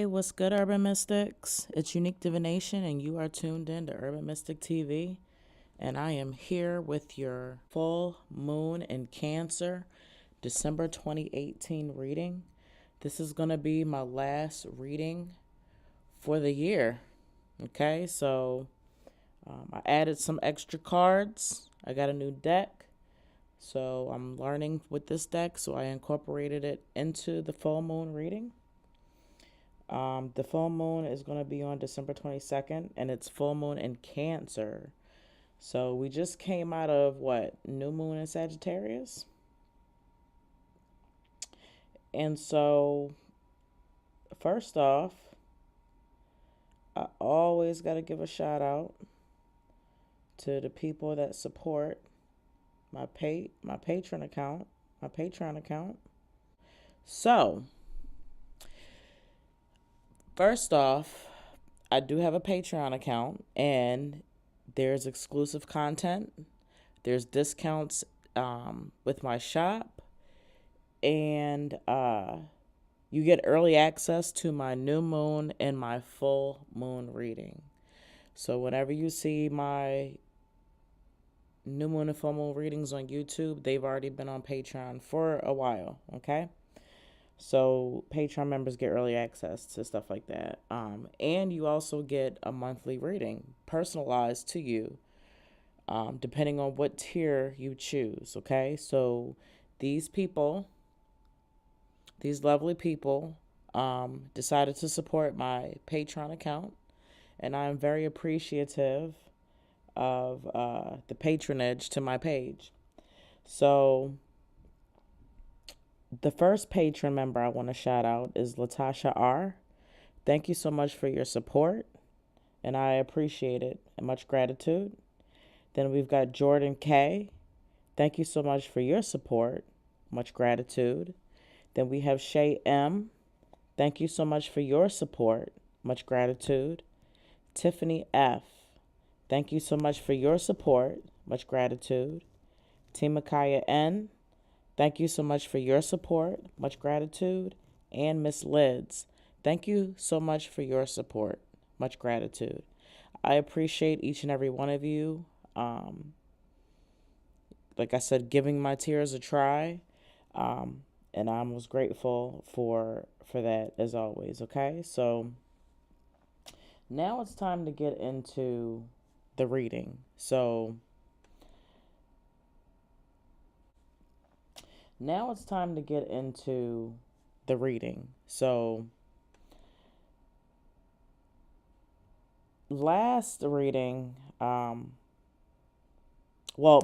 What's good, Urban Mystics? It's Unique Divination, and you are tuned in to Urban Mystik TV. And I am here with your full moon in Cancer, December 2018 reading. This is going to be my last reading for the year. Okay, so I added some extra cards. I got a new deck. So I'm learning with this deck, so I incorporated it into the full moon reading. The full moon is going to be on December 22nd, and it's full moon in Cancer. So we just came out of what? New moon in Sagittarius. And so, first off, I always got to give a shout out to the people that support my Patreon account. So, first off, I do have a Patreon account, and there's exclusive content. There's discounts with my shop, and you get early access to my new moon and my full moon reading. So whenever you see my new moon and full moon readings on YouTube, they've already been on Patreon for a while, okay? So Patreon members get early access to stuff like that. And you also get a monthly reading personalized to you, depending on what tier you choose, okay? So these lovely people, decided to support my Patreon account, and I'm very appreciative of the patronage to my page. So the first patron member I want to shout out is Latasha R. Thank you so much for your support, and I appreciate it, and much gratitude. Then we've got Jordan K. Thank you so much for your support, much gratitude. Then we have Shay M. Thank you so much for your support, much gratitude. Tiffany F. Thank you so much for your support, much gratitude. Timakaya N. Thank you so much for your support, much gratitude. And Miss Lids, thank you so much for your support, much gratitude. I appreciate each and every one of you. Like I said, giving my tiers a try. And I'm most grateful for that as always, okay? So now it's time to get into the reading. So now it's time to get into the reading. So last reading, well,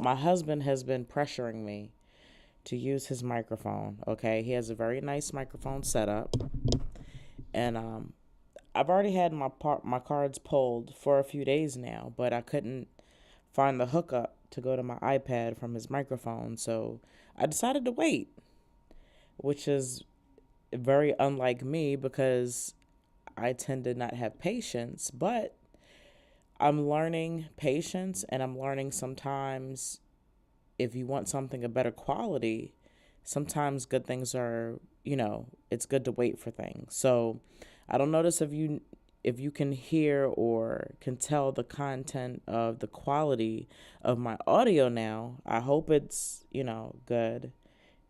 my husband has been pressuring me to use his microphone, okay? He has a very nice microphone setup, and I've already had my cards pulled for a few days now, but I couldn't find the hookup to go to my iPad from his microphone, so I decided to wait, which is very unlike me because I tend to not have patience, but I'm learning patience, and I'm learning sometimes if you want something of better quality, sometimes good things are, it's good to wait for things. So I don't notice if you can hear or can tell the content of the quality of my audio now. I hope it's, good.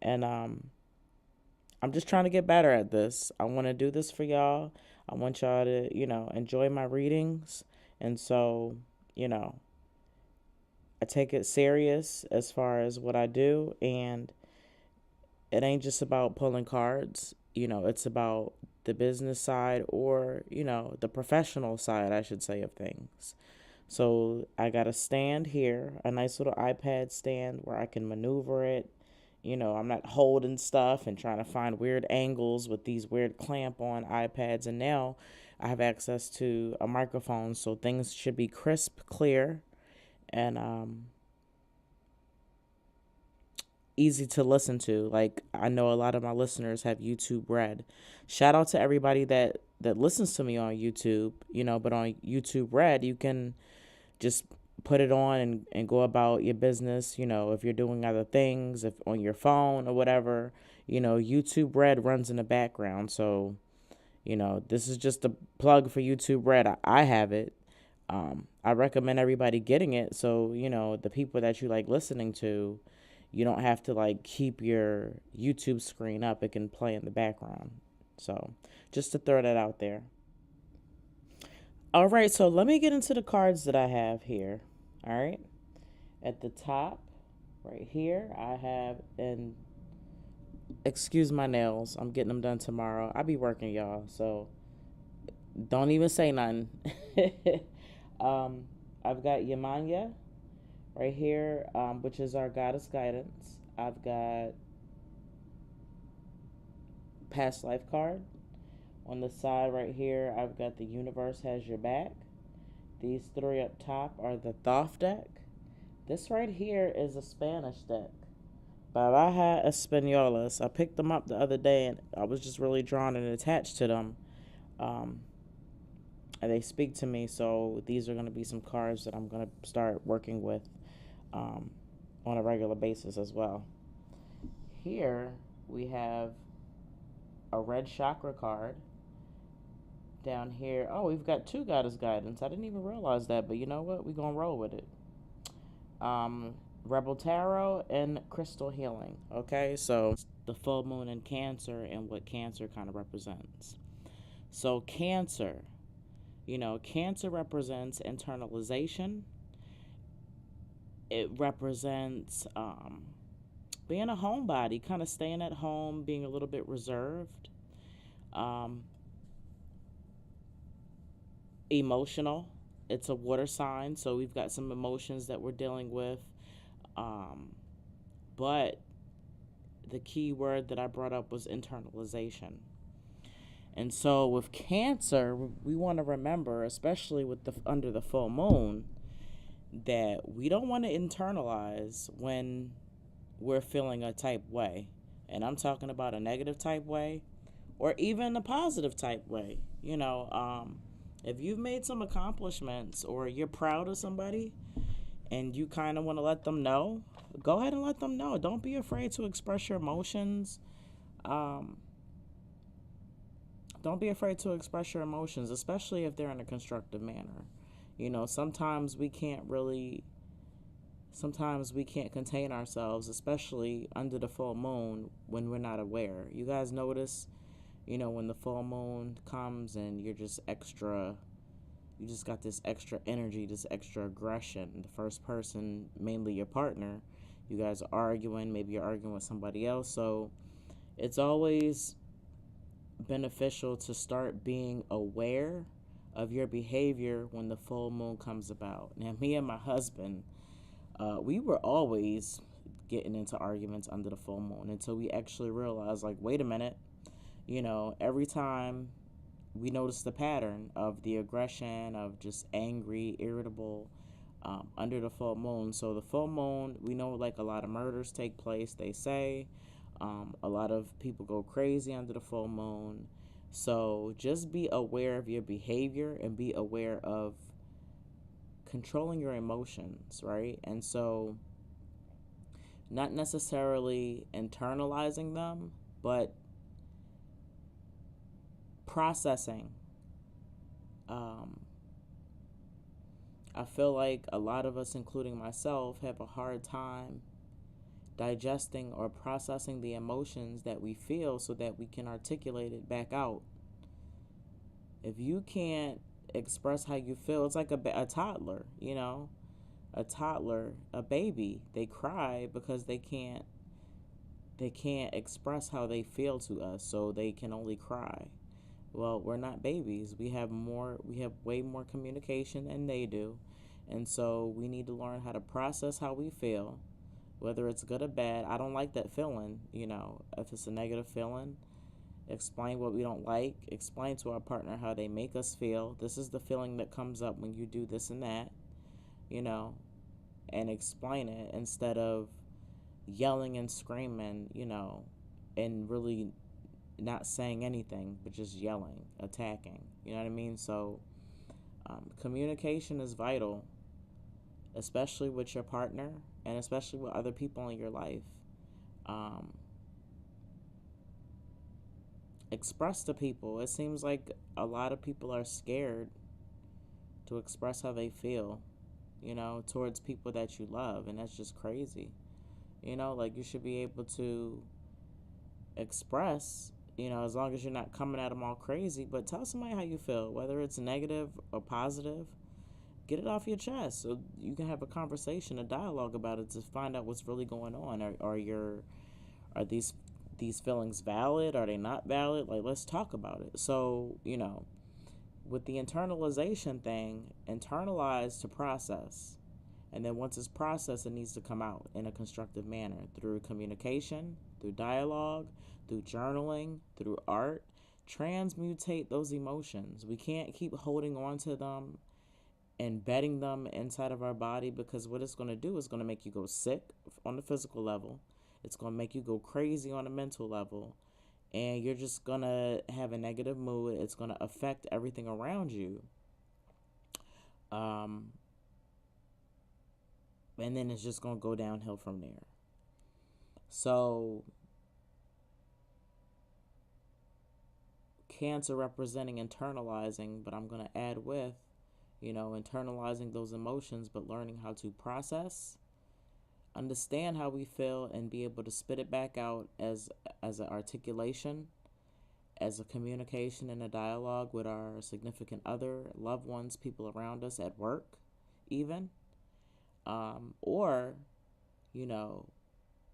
And I'm just trying to get better at this. I want to do this for y'all. I want y'all to, enjoy my readings. And so, I take it serious as far as what I do. And it ain't just about pulling cards. It's about the business side or, the professional side, I should say, of things. So I got a stand here, a nice little iPad stand where I can maneuver it. I'm not holding stuff and trying to find weird angles with these weird clamp on iPads. And now I have access to a microphone, so things should be crisp, clear, and easy to listen to. Like, I know a lot of my listeners have YouTube Red. Shout out to everybody that listens to me on YouTube, but on YouTube Red, you can just put it on and go about your business, if you're doing other things, if on your phone or whatever, YouTube Red runs in the background. So, This is just a plug for YouTube Red. I have it. I recommend everybody getting it so, the people that you like listening to, you don't have to like keep your YouTube screen up. It can play in the background. So just to throw that out there. All right, so let me get into the cards that I have here. All right. At the top, right here, I have an excuse my nails. I'm getting them done tomorrow. I be working, y'all, so don't even say nothing. um, I've got Yamanya right here, which is our goddess guidance. I've got past life card. On the side right here, I've got the universe has your back. These three up top are the Thoth deck. This right here is a Spanish deck. Baraja Españolas. I picked them up the other day and I was just really drawn and attached to them. Um, and they speak to me, so these are going to be some cards that I'm going to start working with um, on a regular basis as well. Here we have a red chakra card. Down here, oh, we've got two goddess guidance. I didn't even realize that, but you know what? We're going to roll with it. Rebel Tarot and Crystal Healing. Okay, so the full moon in Cancer and what Cancer kind of represents. So Cancer, Cancer represents internalization. It represents being a homebody, kind of staying at home, being a little bit reserved. Emotional. It's a water sign, so we've got some emotions that we're dealing with. But the key word that I brought up was internalization. And so with Cancer, we want to remember, especially with the under the full moon, that we don't want to internalize when we're feeling a type way. And I'm talking about a negative type way or even a positive type way. If you've made some accomplishments or you're proud of somebody and you kind of want to let them know, go ahead and let them know. Don't be afraid to express your emotions. Don't be afraid to express your emotions, especially if they're in a constructive manner. Sometimes we can't contain ourselves, especially under the full moon when we're not aware. You guys notice, when the full moon comes and you just got this extra energy, this extra aggression. The first person, mainly your partner, you guys are arguing, maybe you're arguing with somebody else. So it's always beneficial to start being aware of your behavior when the full moon comes about. Now, me and my husband, we were always getting into arguments under the full moon until we actually realized, like, wait a minute, every time we noticed the pattern of the aggression, of just angry, irritable, under the full moon. So the full moon, we know like a lot of murders take place, they say. A lot of people go crazy under the full moon. So just be aware of your behavior and be aware of controlling your emotions, right? And so not necessarily internalizing them, but processing. I feel like a lot of us, including myself, have a hard time digesting or processing the emotions that we feel so that we can articulate it back out. If you can't express how you feel, it's like a toddler, a toddler, a baby. They cry because they can't express how they feel to us, so they can only cry. Well, we're not babies. We have way more communication than they do. And so we need to learn how to process how we feel, whether it's good or bad. I don't like that feeling, if it's a negative feeling, explain what we don't like, explain to our partner how they make us feel. This is the feeling that comes up when you do this and that, and explain it instead of yelling and screaming, and really not saying anything, but just yelling, attacking. You know what I mean? So communication is vital, especially with your partner and especially with other people in your life. express to people. It seems like a lot of people are scared to express how they feel, towards people that you love, and that's just crazy. Like, you should be able to express, as long as you're not coming at them all crazy, but tell somebody how you feel, whether it's negative or positive. Get it off your chest so you can have a conversation, a dialogue about it to find out what's really going on. Are these feelings valid? Are they not valid? Like, let's talk about it. So, with the internalization thing, internalize to process. And then once it's processed, it needs to come out in a constructive manner through communication, through dialogue, through journaling, through art. Transmutate those emotions. We can't keep holding on to them, embedding them inside of our body, because what it's going to do is going to make you go sick on the physical level. It's going to make you go crazy on a mental level. And you're just going to have a negative mood. It's going to affect everything around you. And then it's just going to go downhill from there. So, Cancer representing internalizing, but I'm going to add with, internalizing those emotions, but learning how to process, understand how we feel, and be able to spit it back out as an articulation, as a communication and a dialogue with our significant other, loved ones, people around us at work, even. Or,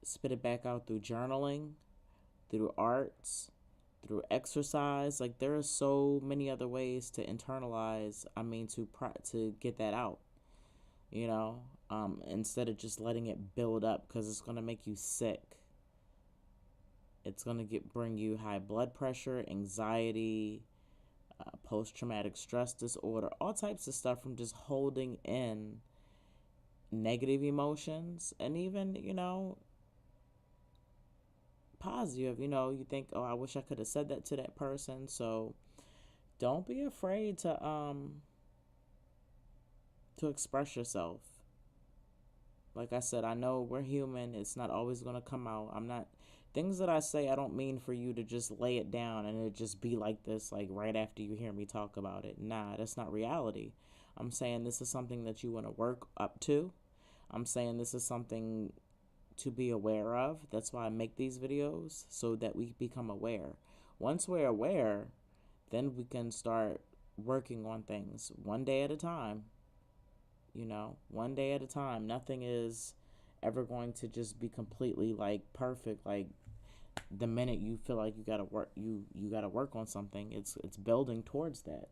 spit it back out through journaling, through arts, through exercise. Like, there are so many other ways to internalize. To get that out. Instead of just letting it build up, because it's gonna make you sick. It's gonna bring you high blood pressure, anxiety, post-traumatic stress disorder, all types of stuff from just holding in negative emotions. And even positive, you think, oh, I wish I could have said that to that person. So don't be afraid to express yourself. Like I said, I know we're human. It's not always going to come out. Things that I say, I don't mean for you to just lay it down and it just be like this, like right after you hear me talk about it. Nah, that's not reality. I'm saying this is something that you want to work up to. I'm saying this is something to be aware of. That's why I make these videos, so that we become aware. Once we're aware, then we can start working on things one day at a time. One day at a time. Nothing is ever going to just be completely like perfect. Like, the minute you feel like you gotta work on something, it's building towards that.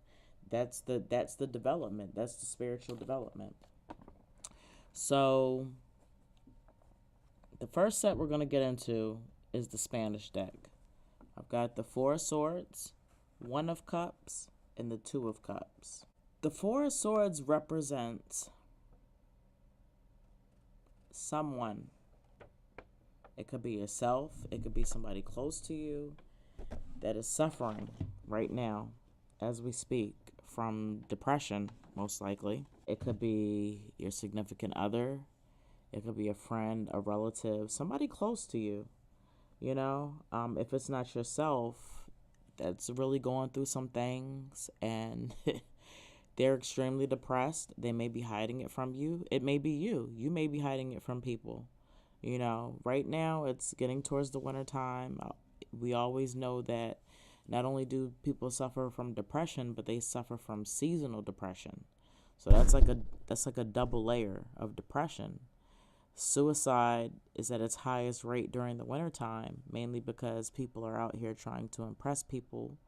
That's the development. That's the spiritual development. So the first set we're going to get into is the Spanish deck. I've got the Four of Swords, One of Cups, and the Two of Cups. The Four of Swords represents someone. It could be yourself. It could be somebody close to you that is suffering right now as we speak from depression, most likely. It could be your significant other. It could be a friend, a relative, somebody close to you. If it's not yourself, that's really going through some things and they're extremely depressed. They may be hiding it from you. It may be you. You may be hiding it from people. Right now it's getting towards the winter time. We always know that not only do people suffer from depression, but they suffer from seasonal depression. So that's like a double layer of depression. Suicide is at its highest rate during the wintertime, mainly because people are out here trying to impress people,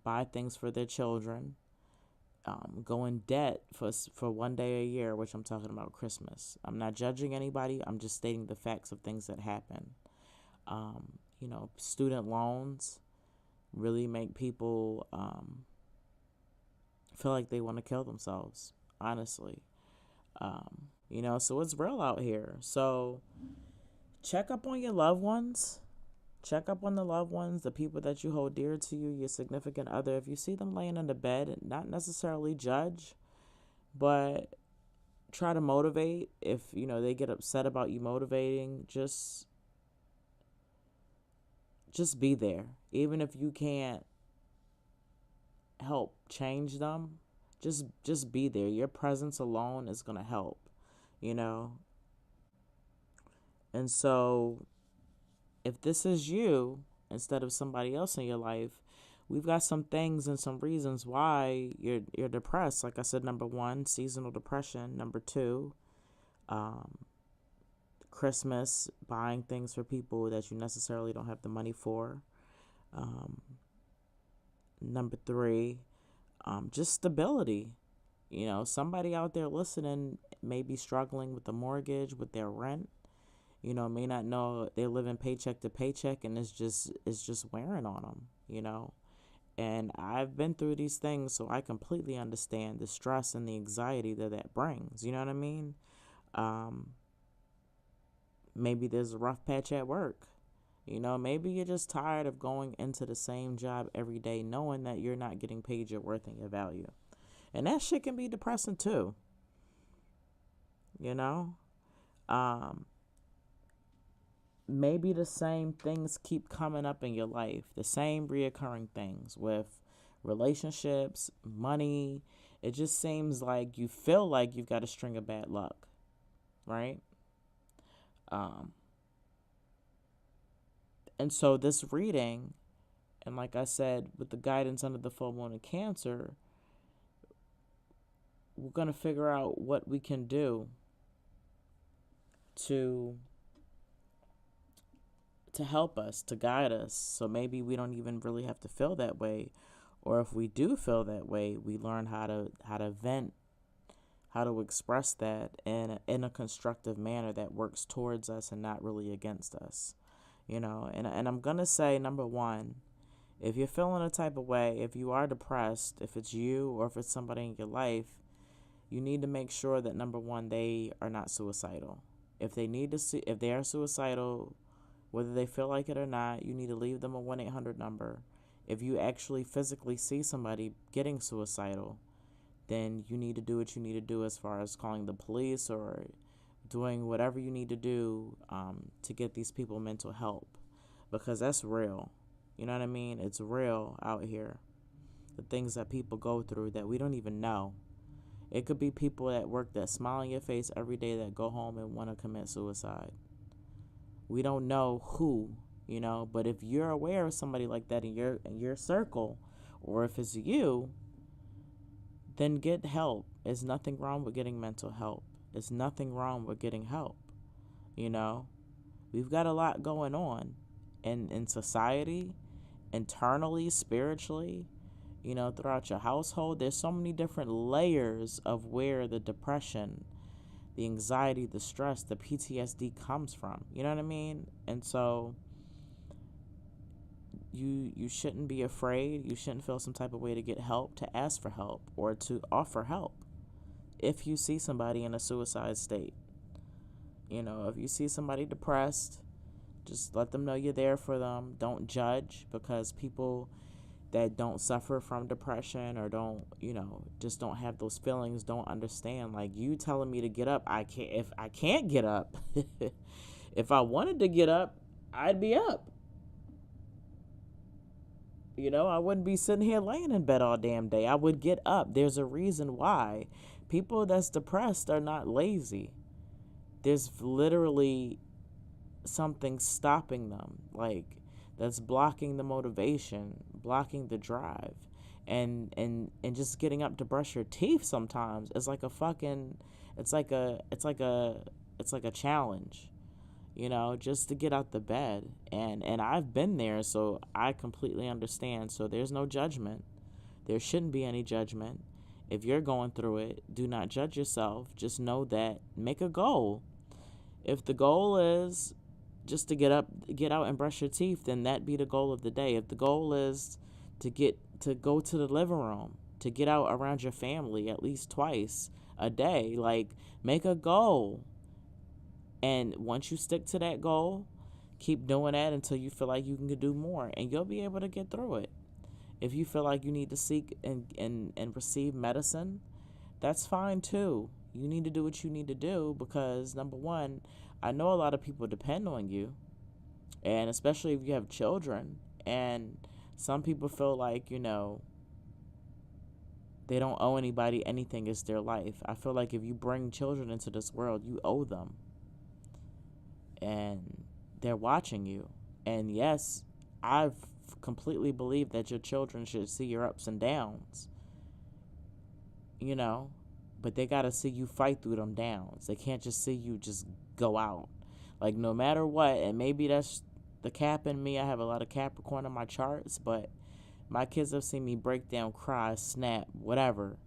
buy things for their children, go in debt for one day a year, which I'm talking about Christmas. I'm not judging anybody. I'm just stating the facts of things that happen. Student loans really make people feel like they want to kill themselves, honestly. So it's real out here. So check up on your loved ones. Check up on the loved ones, the people that you hold dear to you, your significant other. If you see them laying in the bed, not necessarily judge, but try to motivate. If, they get upset about you motivating, just just be there. Even if you can't help change them, just be there. Your presence alone is going to help, you know? And so if this is you instead of somebody else in your life, we've got some things and some reasons why you're depressed. Like I said, number one, seasonal depression. Number two, um, Christmas, buying things for people that you necessarily don't have the money for. Um, Number three, just stability. Somebody out there listening may be struggling with the mortgage, with their rent. May not know they're living paycheck to paycheck, and it's just wearing on them. And I've been through these things, so I completely understand the stress and the anxiety that brings. You know what I mean? Um, Maybe there's a rough patch at work. Maybe you're just tired of going into the same job every day, knowing that you're not getting paid your worth and your value. And that shit can be depressing too. You know? Um, Maybe the same things keep coming up in your life, the same reoccurring things with relationships, money. It just seems like you feel like you've got a string of bad luck, right? Um, and so this reading, and like I said, with the guidance under the full moon of Cancer, we're going to figure out what we can do to help us, to guide us. So maybe we don't even really have to feel that way, or if we do feel that way, we learn how to vent, how to express that in a constructive manner that works towards us and not really against us. And I'm going to say, number one, if you're feeling a type of way, if you are depressed, if it's you or if it's somebody in your life, you need to make sure that, number one, they are not suicidal. If they are suicidal, whether they feel like it or not, you need to leave them a 1-800 number. If you actually physically see somebody getting suicidal, then you need to do what you need to do as far as calling the police or doing whatever you need to do to get these people mental help, because that's real. You know what I mean? It's real out here. The things that people go through that we don't even know. It could be people at work that smile in your face every day that go home and want to commit suicide. We don't know who, but if you're aware of somebody like that in your circle, or if it's you, then get help. There's nothing wrong with getting mental help. There's nothing wrong with getting help. We've got a lot going on in society, internally, spiritually, throughout your household. There's so many different layers of where the depression, the anxiety, the stress, the PTSD comes from. You know what I mean? And so you shouldn't be afraid. You shouldn't feel some type of way to get help, to ask for help, or to offer help if you see somebody in a suicide state. If you see somebody depressed, just let them know you're there for them. Don't judge, because people that don't suffer from depression or just don't have those feelings don't understand. Like, you telling me to get up, if I can't get up, if I wanted to get up, I'd be up. I wouldn't be sitting here laying in bed all damn day. I would get up. There's a reason why. People that's depressed are not lazy. There's literally something stopping them, like, that's blocking the motivation, blocking the drive, and just getting up to brush your teeth sometimes is like a fucking, it's like a challenge, just to get out the bed. And I've been there, so I completely understand. So there's no judgment. There shouldn't be any judgment. If you're going through it, do not judge yourself. Just know that, make a goal. If the goal is just to get out and brush your teeth, then that be the goal of the day. If the goal is to go to the living room, to get out around your family at least twice a day, like, make a goal. And once you stick to that goal, keep doing that until you feel like you can do more, and you'll be able to get through it. If you feel like you need to seek and receive medicine, that's fine too. You need to do what you need to do, because, number one, I know a lot of people depend on you. And especially if you have children, and some people feel like, they don't owe anybody anything, it's their life. I feel like if you bring children into this world, you owe them. And they're watching you. And yes, I've completely believe that your children should see your ups and downs, you know, but they got to see you fight through them downs. They can't just see you just go out. Like, no matter what, and maybe that's the Cap in me. I have a lot of Capricorn in my charts, but my kids have seen me break down, cry, snap, whatever,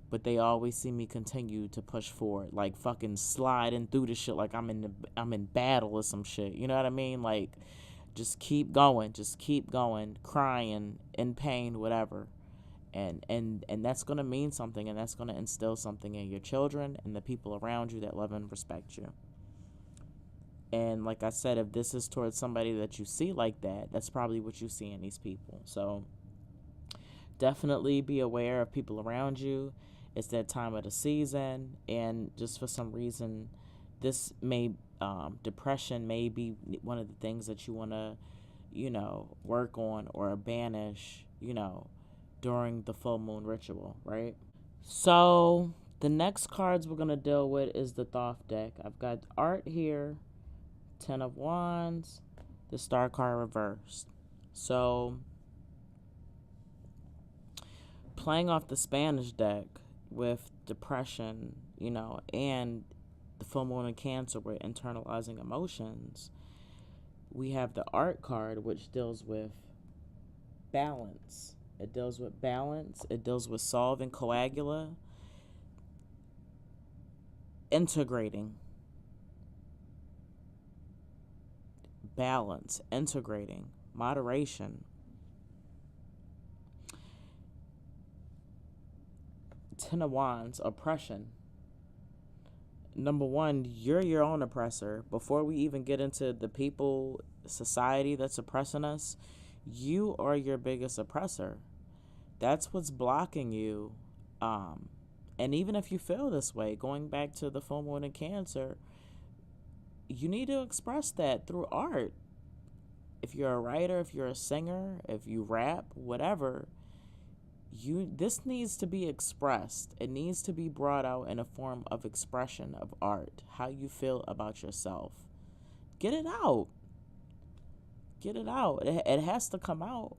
but they always see me continue to push forward, like fucking sliding through the shit, like I'm in battle or some shit. You know what I mean? Like, just keep going, crying, in pain, whatever. And that's gonna mean something, and that's gonna instill something in your children and the people around you that love and respect you. And like I said, if this is towards somebody that you see like that, that's probably what you see in these people. So definitely be aware of people around you. It's that time of the season, and just for some reason, this may depression may be one of the things that you want to, work on or banish, during the full moon ritual, right? So the next cards we're gonna deal with is the Thoth deck. I've got art here, Ten of Wands, the Star card reversed. So playing off the Spanish deck with depression, and the full moon in Cancer with internalizing emotions, we have the art card, which deals with balance. It deals with balance. It deals with solving coagula, integrating, balance, integrating, moderation. Ten of Wands, oppression. Number one, you're your own oppressor. Before we even get into the people, society that's oppressing us, you are your biggest oppressor. That's what's blocking you. And even if you feel this way, going back to the full moon in Cancer, you need to express that through art. If you're a writer, if you're a singer, if you rap, whatever, this needs to be expressed. It needs to be brought out in a form of expression of art. How you feel about yourself. Get it out. Get it out. It has to come out.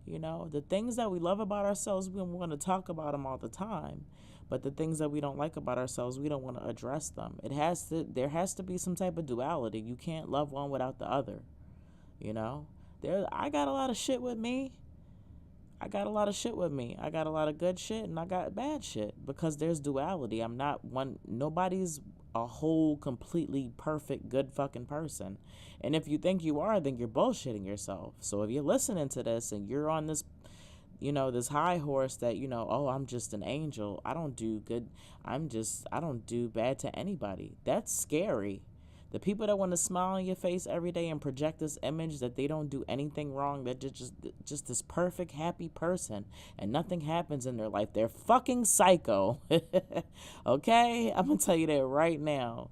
The things that we love about ourselves, we want to talk about them all the time. But the things that we don't like about ourselves, we don't want to address them. There has to be some type of duality. You can't love one without the other. I got a lot of shit with me. I got a lot of shit with me. I got a lot of good shit and I got bad shit, because there's duality. I'm not one, nobody's a whole, completely perfect, good fucking person. And if you think you are, then you're bullshitting yourself. So if you're listening to this and you're on this, this high horse that, oh, I'm just an angel, I don't do good, I don't do bad to anybody. That's scary. The people that want to smile on your face every day and project this image that they don't do anything wrong, that just this perfect, happy person, and nothing happens in their life, they're fucking psycho. Okay? I'm going to tell you that right now.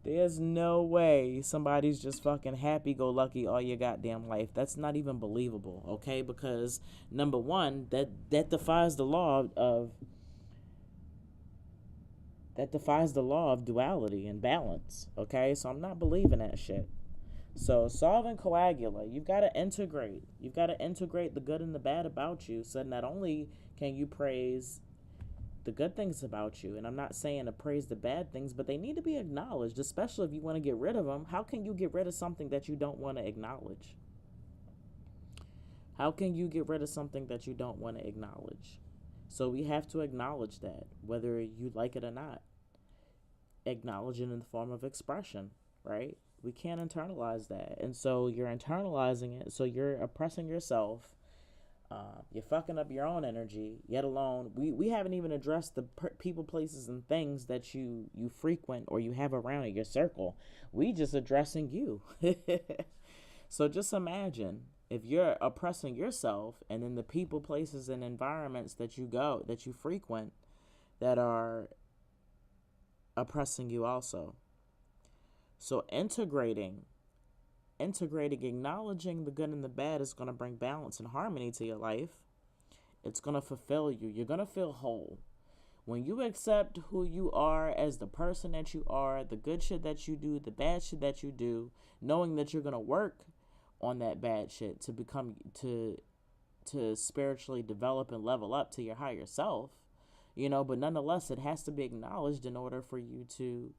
There's no way somebody's just fucking happy-go-lucky all your goddamn life. That's not even believable, okay? Because, number one, that defies the law of duality and balance, okay? So I'm not believing that shit. So solving coagula, you've got to integrate. You've got to integrate the good and the bad about you, so not only can you praise the good things about you, and I'm not saying to praise the bad things, but they need to be acknowledged, especially if you want to get rid of them. How can you get rid of something that you don't want to acknowledge? How can you get rid of something that you don't want to acknowledge? So we have to acknowledge that, whether you like it or not. Acknowledge it in the form of expression, right? We can't internalize that. And so you're internalizing it, so you're oppressing yourself. You're fucking up your own energy, yet alone. We haven't even addressed the people, places, and things that you frequent or you have around in your circle. We just addressing you. So just imagine if you're oppressing yourself, and then the people, places, and environments that you frequent, that are oppressing you also. So integrating integrating, acknowledging the good and the bad is going to bring balance and harmony to your life. It's going to fulfill you. You're going to feel whole. When you accept who you are as the person that you are, the good shit that you do, the bad shit that you do, knowing that you're going to work on that bad shit to become to spiritually develop and level up to your higher self, but nonetheless it has to be acknowledged in order for you to,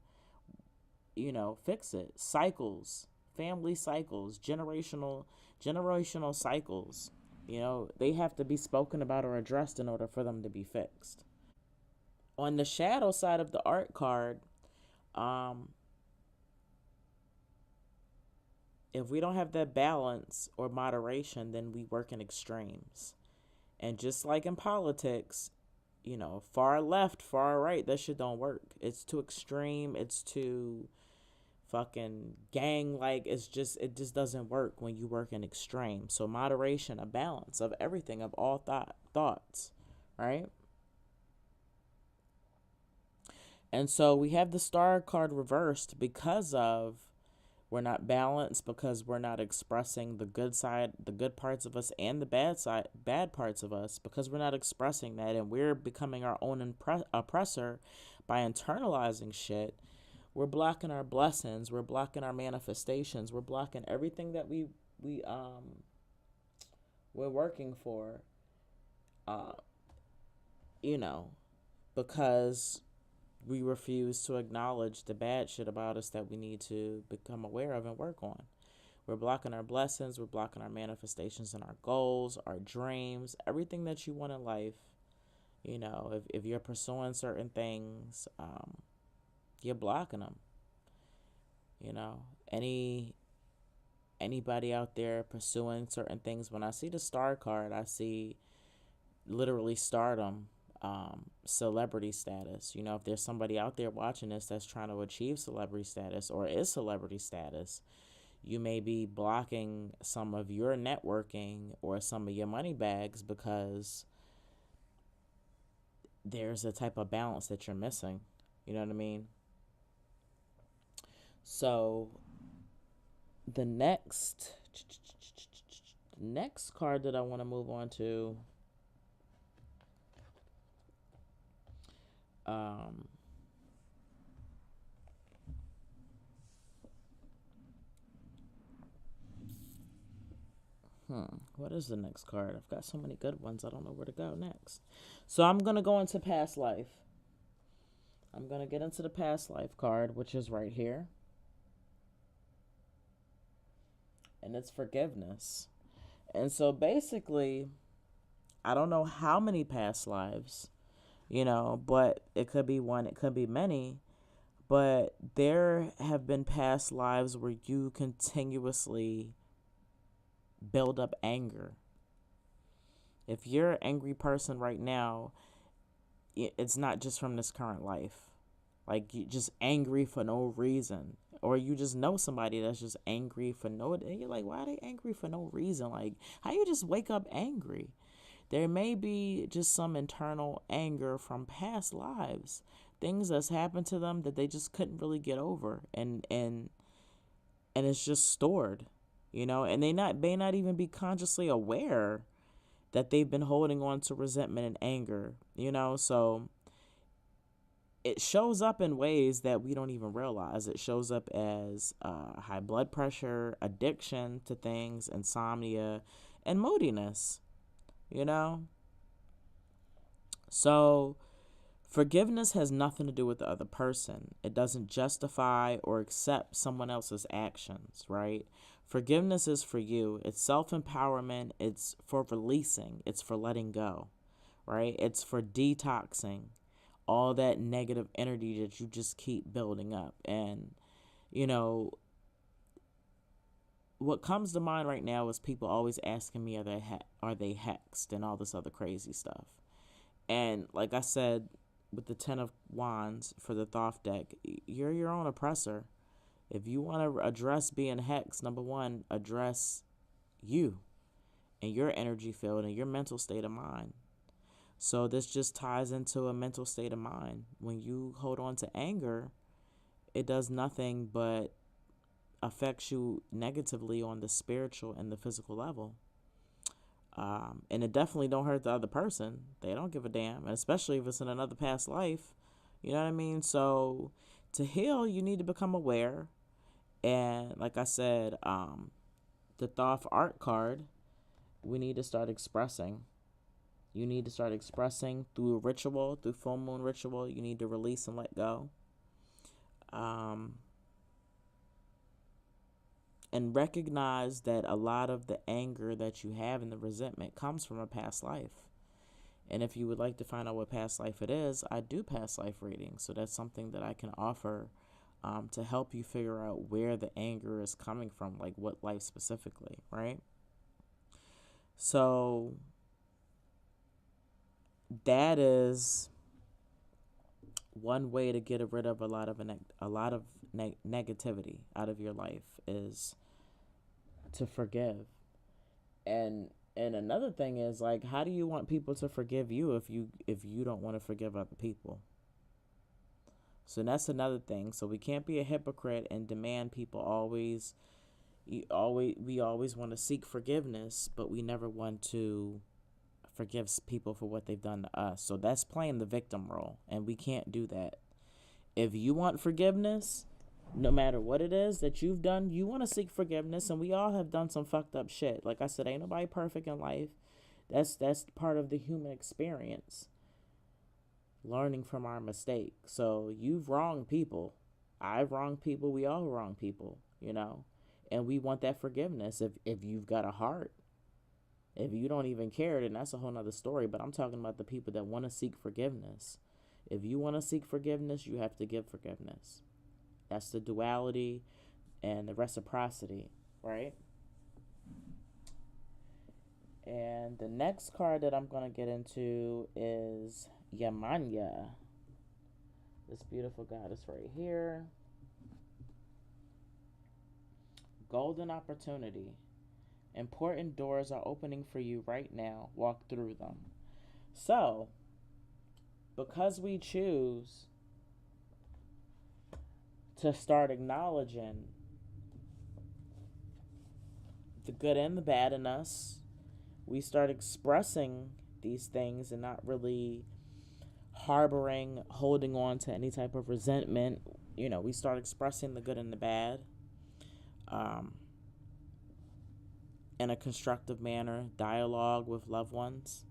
fix it. Cycles, family cycles, generational cycles, they have to be spoken about or addressed in order for them to be fixed. On the shadow side of the art card, um, if we don't have that balance or moderation, then we work in extremes. And just like in politics, far left, far right, that shit don't work. It's too extreme. It's too fucking gang like. It just doesn't work when you work in extreme. So moderation, a balance of everything, of all thoughts, right? And so we have the star card reversed because of we're not balanced, because we're not expressing the good side, the good parts of us, and the bad parts of us, because we're not expressing that, and we're becoming our own oppressor by internalizing shit. We're blocking our blessings, we're blocking our manifestations, we're blocking everything that we're working for, uh, you know, because we refuse to acknowledge the bad shit about us that we need to become aware of and work on. We're blocking our blessings, we're blocking our manifestations and our goals, our dreams, everything that you want in life. If you're pursuing certain things, you're blocking them. Anybody out there pursuing certain things, when I see the star card, I see literally stardom, celebrity status. If there's somebody out there watching this that's trying to achieve celebrity status or is celebrity status, you may be blocking some of your networking or some of your money bags because there's a type of balance that you're missing. You know what I mean? So the next card that I want to move on to, um, what is the next card? I've got so many good ones, I don't know where to go next. So I'm going to go into past life. I'm going to get into the past life card, which is right here. And it's forgiveness. And so basically, I don't know how many past lives, but it could be one, it could be many. But there have been past lives where you continuously build up anger. If you're an angry person right now, it's not just from this current life. Like, you just angry for no reason. Or you just know somebody that's just angry for no, and you're like, why are they angry for no reason? Like, how you just wake up angry? There may be just some internal anger from past lives, things that's happened to them that they just couldn't really get over, and it's just stored, and they may not even be consciously aware that they've been holding on to resentment and anger, so it shows up in ways that we don't even realize. It shows up as high blood pressure, addiction to things, insomnia, and moodiness, you know? So forgiveness has nothing to do with the other person. It doesn't justify or accept someone else's actions, right? Forgiveness is for you. It's self-empowerment. It's for releasing. It's for letting go, right? It's for detoxing all that negative energy that you just keep building up. And, what comes to mind right now is people always asking me, are they hexed and all this other crazy stuff. And like I said, with the 10 of Wands for the Thoth deck, you're your own oppressor. If you want to address being hexed, number one, address you and your energy field and your mental state of mind. So this just ties into a mental state of mind. When you hold on to anger, it does nothing but affects you negatively on the spiritual and the physical level. And it definitely don't hurt the other person. They don't give a damn, and especially if it's in another past life. You know what I mean? So to heal, you need to become aware. And like I said, the Thoth art card, we need to start expressing. You need to start expressing through a ritual, through full moon ritual. You need to release and let go. And recognize that a lot of the anger that you have and the resentment comes from a past life. And if you would like to find out what past life it is, I do past life readings. So that's something that I can offer to help you figure out where the anger is coming from, like what life specifically, right? So that is one way to get rid of a lot of negativity out of your life, is to forgive. And another thing is, like, how do you want people to forgive you if you don't want to forgive other people? So that's another thing. So we can't be a hypocrite and demand people we always want to seek forgiveness, but we never want to forgive people for what they've done to us. So that's playing the victim role, and we can't do that. If you want forgiveness, no matter what it is that you've done, you want to seek forgiveness, and we all have done some fucked up shit. Like I said, ain't nobody perfect in life. That's part of the human experience, learning from our mistakes. So you've wronged people. I've wronged people. We all wrong people, and we want that forgiveness. If you've got a heart, if you don't even care, then that's a whole nother story. But I'm talking about the people that want to seek forgiveness. If you want to seek forgiveness, you have to give forgiveness. That's the duality and the reciprocity, right? And the next card that I'm going to get into is Yamanya. This beautiful goddess right here. Golden opportunity. Important doors are opening for you right now. Walk through them. So, because we choose to start acknowledging the good and the bad in us, we start expressing these things and not really harboring, holding on to any type of resentment. We start expressing the good and the bad in a constructive manner, dialogue with loved ones.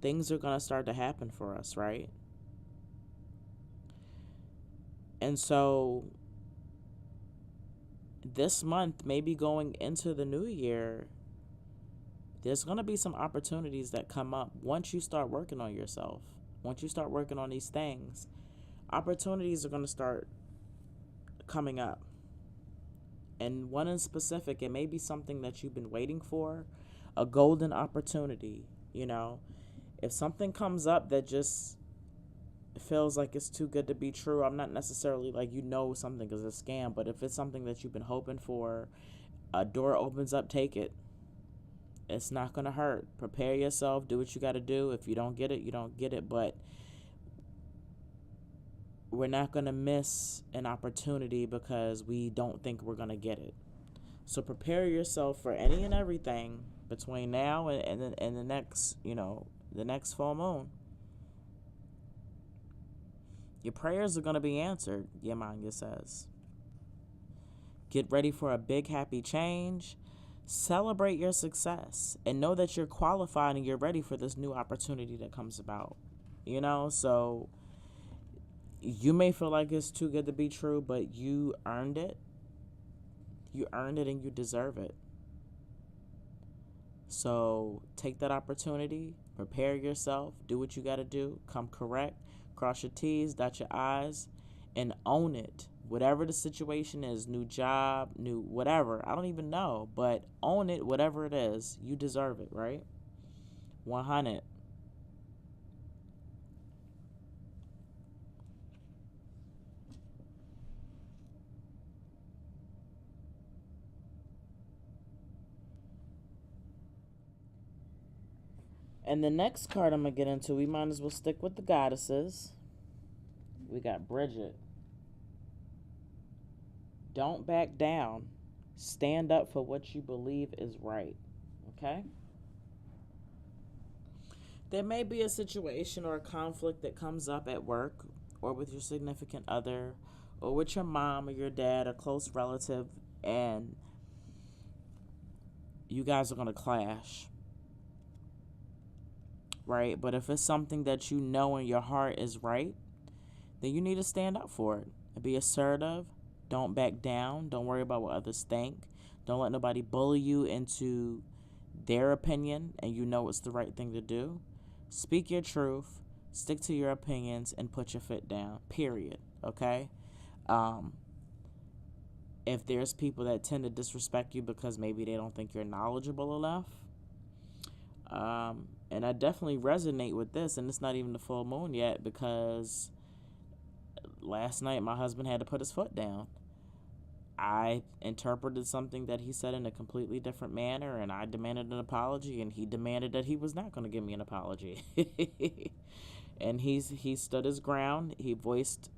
Things are going to start to happen for us, right? And so this month, maybe going into the new year, there's going to be some opportunities that come up once you start working on yourself. Once you start working on these things, opportunities are going to start coming up. And one in specific, it may be something that you've been waiting for, a golden opportunity. If something comes up that just feels like it's too good to be true, I'm not necessarily like something is a scam, but if it's something that you've been hoping for, a door opens up, take it. It's not going to hurt. Prepare yourself, do what you got to do. If you don't get it, you don't get it, but we're not going to miss an opportunity because we don't think we're going to get it. So prepare yourself for any and everything between now and the next, the next full moon. Your prayers are going to be answered, Yamanya says. Get ready for a big happy change. Celebrate your success and know that you're qualified and you're ready for this new opportunity that comes about. So you may feel like it's too good to be true, but you earned it. You earned it and you deserve it. So take that opportunity, prepare yourself, do what you got to do, come correct, cross your T's, dot your I's, and own it. Whatever the situation is, new job, new whatever, I don't even know, but own it, whatever it is, you deserve it, right? 100. And the next card I'm going to get into, we might as well stick with the goddesses. We got Bridget. Don't back down. Stand up for what you believe is right. Okay? There may be a situation or a conflict that comes up at work or with your significant other or with your mom or your dad, a close relative, and you guys are going to clash, right? But if it's something that you know in your heart is right, then you need to stand up for it and be assertive. Don't back down. Don't worry about what others think. Don't let nobody bully you into their opinion, and you know it's the right thing to do. Speak your truth, stick to your opinions, and put your foot down, period. Okay? Um, if there's people that tend to disrespect you because maybe they don't think you're knowledgeable enough, and I definitely resonate with this, and it's not even the full moon yet because last night my husband had to put his foot down. I interpreted something that he said in a completely different manner, and I demanded an apology, and he demanded that he was not going to give me an apology. And he stood his ground. He voiced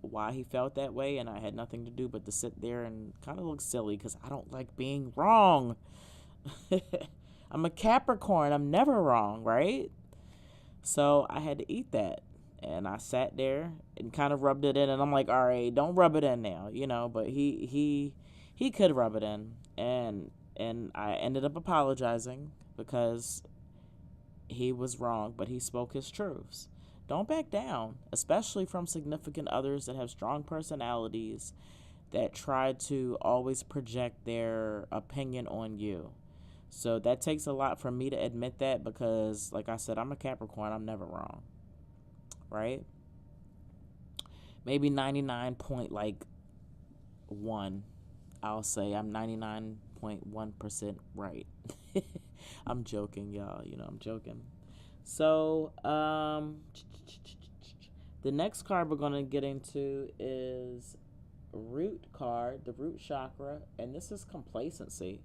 why he felt that way, and I had nothing to do but to sit there and kind of look silly because I don't like being wrong. I'm a Capricorn. I'm never wrong, right? So I had to eat that. And I sat there and kind of rubbed it in, and I'm like, all right, don't rub it in now, but he could rub it in, and I ended up apologizing because he was wrong, but he spoke his truths. Don't back down, especially from significant others that have strong personalities that try to always project their opinion on you. So that takes a lot for me to admit that because, like I said, I'm a Capricorn. I'm never wrong, right? Maybe 99 point like 1. I'll say I'm 99.1% right. I'm joking, y'all. I'm joking. So, the next card we're going to get into is root card, the root chakra, and this is complacency.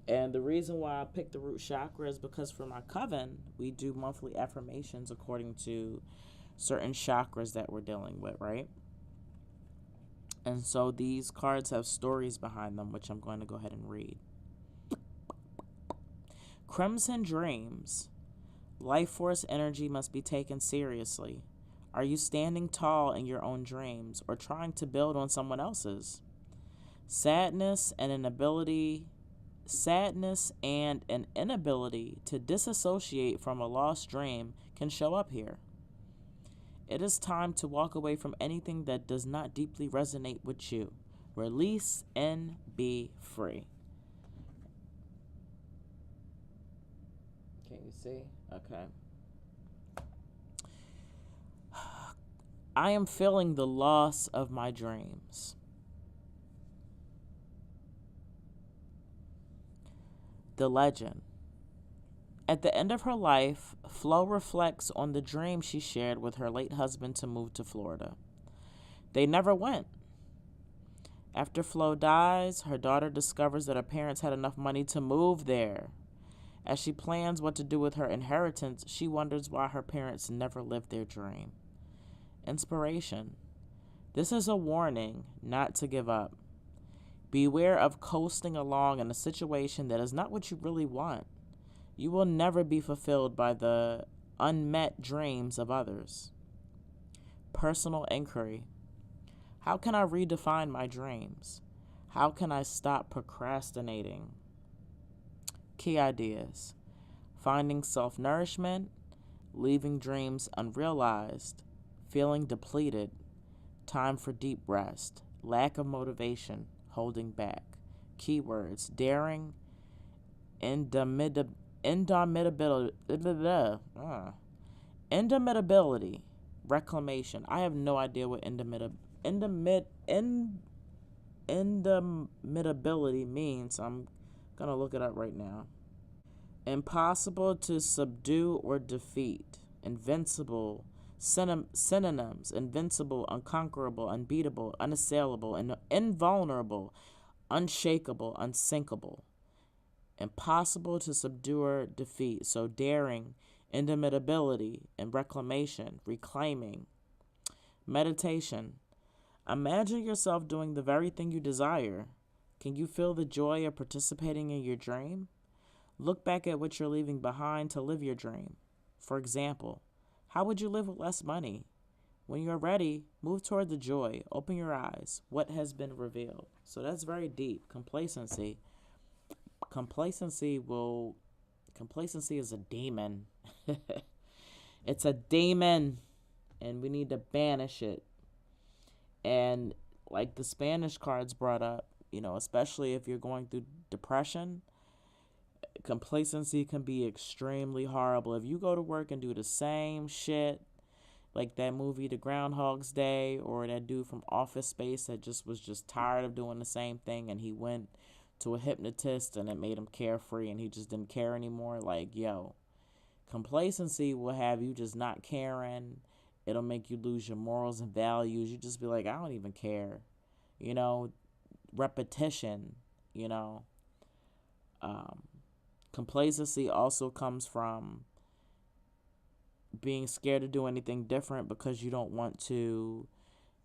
And the reason why I picked the root chakra is because for my coven, we do monthly affirmations according to certain chakras that we're dealing with, right? And so these cards have stories behind them, which I'm going to go ahead and read. Crimson Dreams. Life force energy must be taken seriously. Are you standing tall in your own dreams or trying to build on someone else's? Sadness and an inability to disassociate from a lost dream can show up here. It is time to walk away from anything that does not deeply resonate with you. Release and be free. Can you see? Okay. I am feeling the loss of my dreams. The legend. At the end of her life, Flo reflects on the dream she shared with her late husband to move to Florida. They never went. After Flo dies, her daughter discovers that her parents had enough money to move there. As she plans what to do with her inheritance, she wonders why her parents never lived their dream. Inspiration. This is a warning not to give up. Beware of coasting along in a situation that is not what you really want. You will never be fulfilled by the unmet dreams of others. Personal inquiry. How can I redefine my dreams? How can I stop procrastinating? Key ideas. Finding self-nourishment, leaving dreams unrealized, feeling depleted, time for deep rest, lack of motivation, holding back. Keywords. Daring, indomitability, reclamation. I have no idea what indomitability means. I'm going to look it up right now. Impossible to subdue or defeat. Invincible. Synonyms. Invincible, unconquerable, unbeatable, unassailable, and invulnerable, unshakable, unsinkable. Impossible to subdue or defeat. So daring, indomitability, and reclamation, reclaiming. Meditation. Imagine yourself doing the very thing you desire. Can you feel the joy of participating in your dream? Look back at what you're leaving behind to live your dream. For example, how would you live with less money? When you're ready, move toward the joy. Open your eyes. What has been revealed? So that's very deep. Complacency. Complacency will. Complacency is a demon. It's a demon, and we need to banish it. And like the Spanish cards brought up, especially if you're going through depression, complacency can be extremely horrible. If you go to work and do the same shit, like that movie The Groundhog's Day, or that dude from Office Space that just was just tired of doing the same thing, and he went to a hypnotist and it made him carefree and he just didn't care anymore. Like, yo, complacency will have you just not caring. It'll make you lose your morals and values. You just be like, I don't even care. Repetition, you know. Um, Complacency also comes from being scared to do anything different because you don't want to,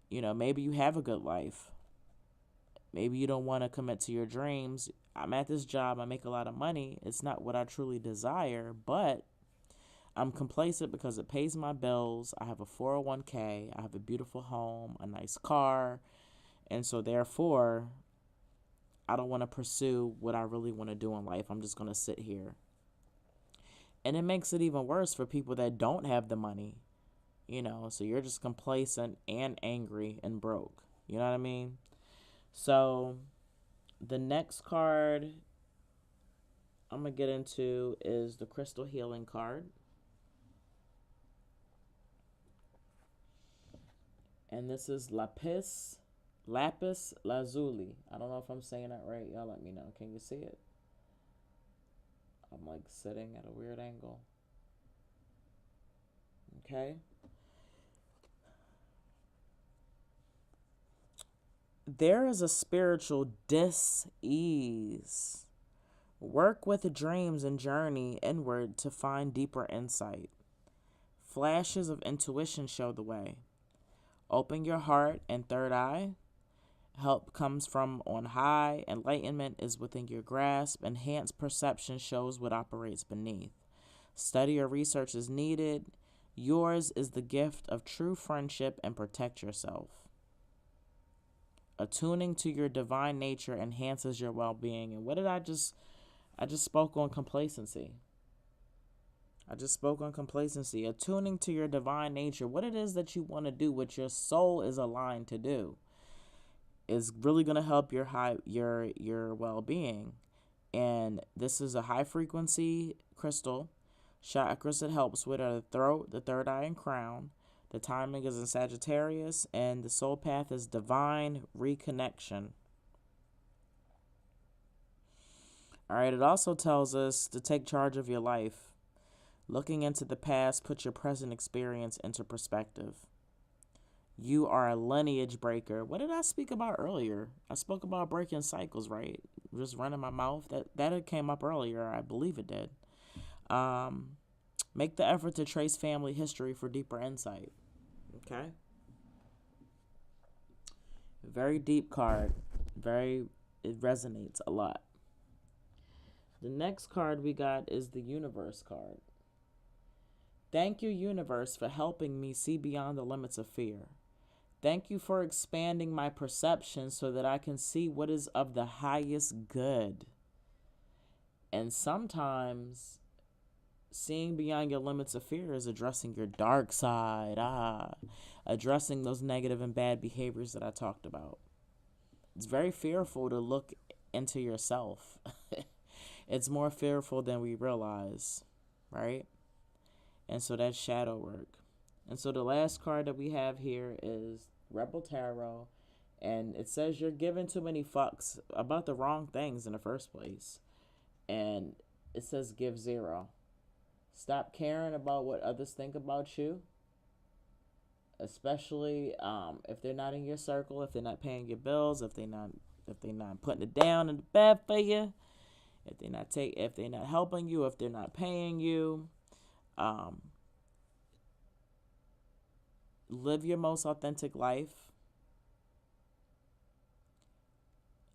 maybe you have a good life. Maybe you don't want to commit to your dreams. I'm at this job, I make a lot of money. It's not what I truly desire, but I'm complacent because it pays my bills. I have a 401k. I have a beautiful home, a nice car. And so therefore, I don't want to pursue what I really want to do in life. I'm just going to sit here. And it makes it even worse for people that don't have the money, so you're just complacent and angry and broke. You know what I mean? So the next card I'm going to get into is the Crystal Healing card. And this is Lapis Lazuli. I don't know if I'm saying that right. Y'all let me know. Can you see it? I'm like sitting at a weird angle. Okay. There is a spiritual dis-ease. Work with dreams and journey inward to find deeper insight. Flashes of intuition show the way. Open your heart and third eye. Help comes from on high. Enlightenment is within your grasp. Enhanced perception shows what operates beneath. Study or research is needed. Yours is the gift of true friendship and protect yourself. Attuning to your divine nature enhances your well-being. And what did I just spoke on complacency. Attuning to your divine nature, what it is that you want to do, what your soul is aligned to do, is really going to help your well-being. And this is a high frequency crystal. Chakras it helps with are the throat, the third eye, and crown. The timing is in Sagittarius, and the soul path is divine reconnection. All right, it also tells us to take charge of your life. Looking into the past, put your present experience into perspective. You are a lineage breaker. What did I speak about earlier? I spoke about breaking cycles, right? Just running my mouth. That came up earlier. I believe it did. Make the effort to trace family history for deeper insight. Okay? Very deep card. It resonates a lot. The next card we got is the Universe card. Thank you, Universe, for helping me see beyond the limits of fear. Thank you for expanding my perception so that I can see what is of the highest good. And sometimes seeing beyond your limits of fear is addressing your dark side. Addressing those negative and bad behaviors that I talked about. It's very fearful to look into yourself. It's more fearful than we realize, right? And so that's shadow work. And so the last card that we have here is Rebel Tarot. And it says you're giving too many fucks about the wrong things in the first place. And it says give 0. Stop caring about what others think about you. Especially if they're not in your circle, if they're not paying your bills, if they're not putting it down in the bed for you, if they're not helping you, if they're not paying you. Live your most authentic life.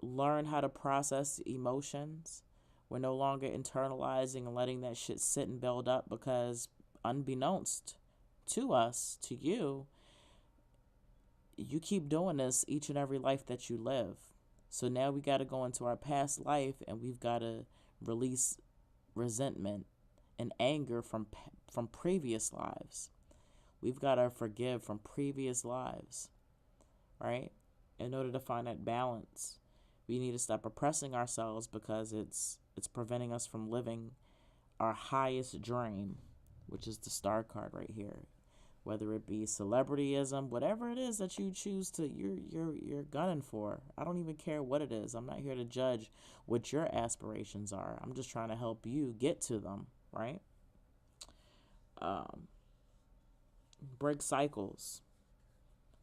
Learn how to process emotions. We're no longer internalizing and letting that shit sit and build up, because unbeknownst to us, to you, you keep doing this each and every life that you live. So now we got to go into our past life, and we've got to release resentment and anger from previous lives. We've got to forgive from previous lives, right? In order to find that balance, we need to stop oppressing ourselves, because it's preventing us from living our highest dream, which is the star card right here. Whether it be celebrityism, whatever it is that you choose to, you're gunning for. I don't even care what it is. I'm not here to judge what your aspirations are. I'm just trying to help you get to them, right? Break cycles.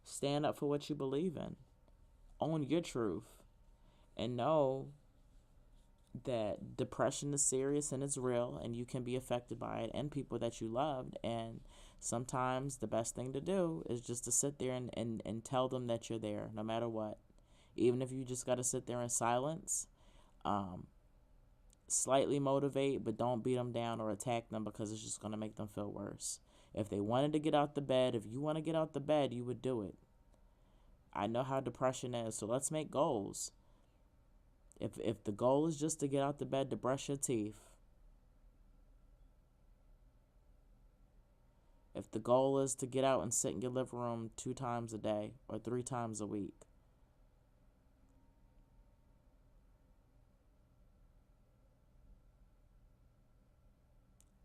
Stand up for what you believe in. Own your truth. And know that depression is serious and it's real, and you can be affected by it, and people that you loved. And sometimes the best thing to do is just to sit there and tell them that you're there no matter what. Even if you just got to sit there in silence, slightly motivate, but don't beat them down or attack them, because it's just going to make them feel worse. If they wanted to get out the bed, if you want to get out the bed, you would do it. I know how depression is, so let's make goals. If the goal is just to get out the bed to brush your teeth, if the goal is to get out and sit in your living room 2 times a day or 3 times a week,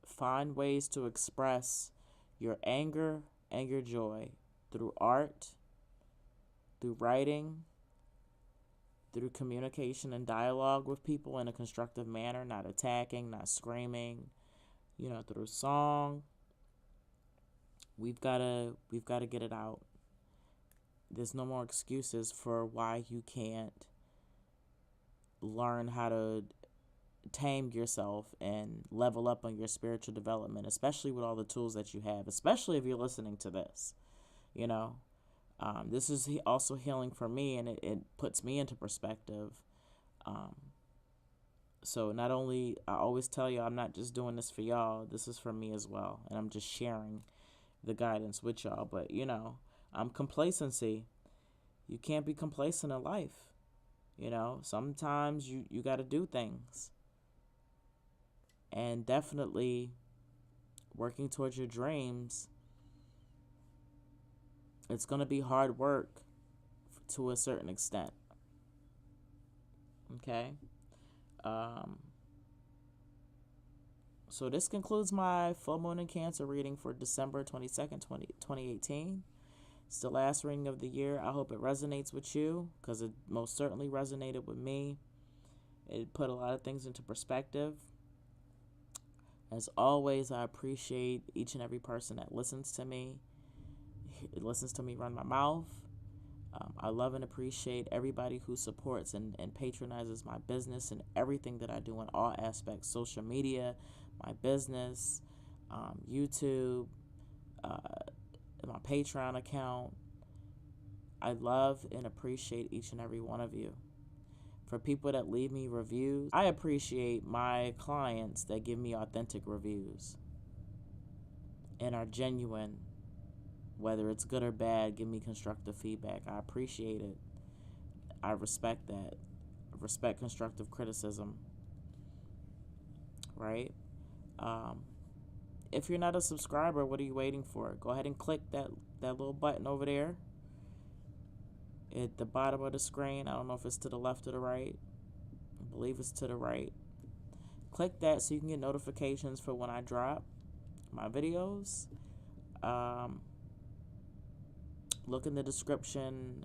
find ways to express your anger and your joy through art, through writing, through communication and dialogue with people in a constructive manner, not attacking, not screaming, through song. We've got to get it out. There's no more excuses for why you can't learn how to tame yourself and level up on your spiritual development, especially with all the tools that you have, especially if you're listening to this. This is also healing for me, and it puts me into perspective. So not only, I always tell you, I'm not just doing this for y'all, this is for me as well, and I'm just sharing the guidance with y'all. But complacency. You can't be complacent in life. Sometimes you got to do things, and definitely working towards your dreams. It's going to be hard work to a certain extent. Okay? So this concludes my full moon and Cancer reading for December 22nd, 2018. It's the last reading of the year. I hope it resonates with you, because it most certainly resonated with me. It put a lot of things into perspective. As always, I appreciate each and every person that listens to me. It listens to me run my mouth. I love and appreciate everybody who supports and patronizes my business and everything that I do in all aspects: social media, my business, YouTube, my Patreon account. I love and appreciate each and every one of you. For people that leave me reviews, I appreciate my clients that give me authentic reviews and are genuine. Whether it's good or bad, give me constructive feedback. I appreciate it. I respect that. I respect constructive criticism. Right? If you're not a subscriber, what are you waiting for? Go ahead and click that little button over there at the bottom of the screen. I don't know if it's to the left or the right. I believe it's to the right. Click that so you can get notifications for when I drop my videos. Look in the description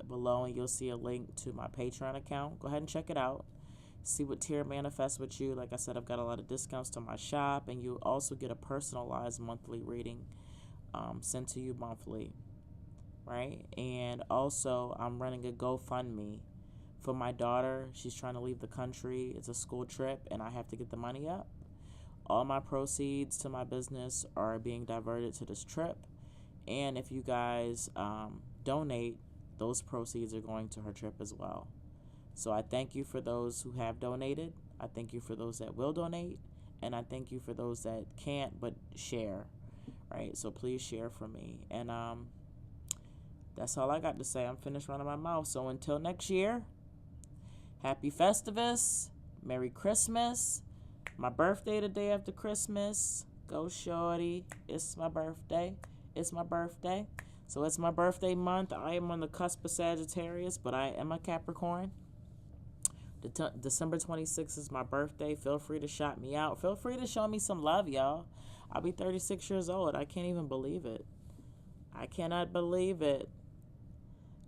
below and you'll see a link to my Patreon account. Go ahead and check it out. See what tier manifests with you. Like I said, I've got a lot of discounts to my shop, and you also get a personalized monthly reading sent to you monthly, right? And also, I'm running a GoFundMe for my daughter. She's trying to leave the country. It's a school trip, and I have to get the money up. All my proceeds to my business are being diverted to this trip, And if you guys donate, those proceeds are going to her trip as well. So I thank you for those who have donated. I thank you for those that will donate. And I thank you for those that can't but share. Right? So please share for me. And that's all I got to say. I'm finished running my mouth. So until next year, happy Festivus. Merry Christmas. My birthday the day after Christmas. Go shorty. It's my birthday. It's my birthday. So it's my birthday month. I am on the cusp of Sagittarius, but I am a Capricorn. December 26th is my birthday. Feel free to shout me out. Feel free to show me some love, y'all. I'll be 36 years old. I can't even believe it. I cannot believe it.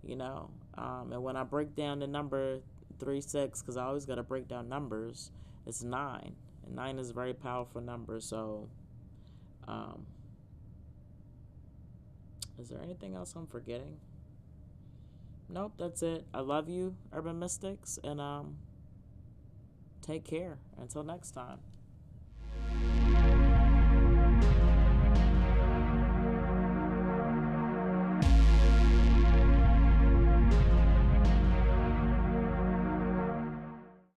You know, and when I break down the number 36, because I always got to break down numbers, it's 9. And 9 is a very powerful number. So, is there anything else I'm forgetting? Nope, that's it. I love you, Urban Mystics, and take care. Until next time.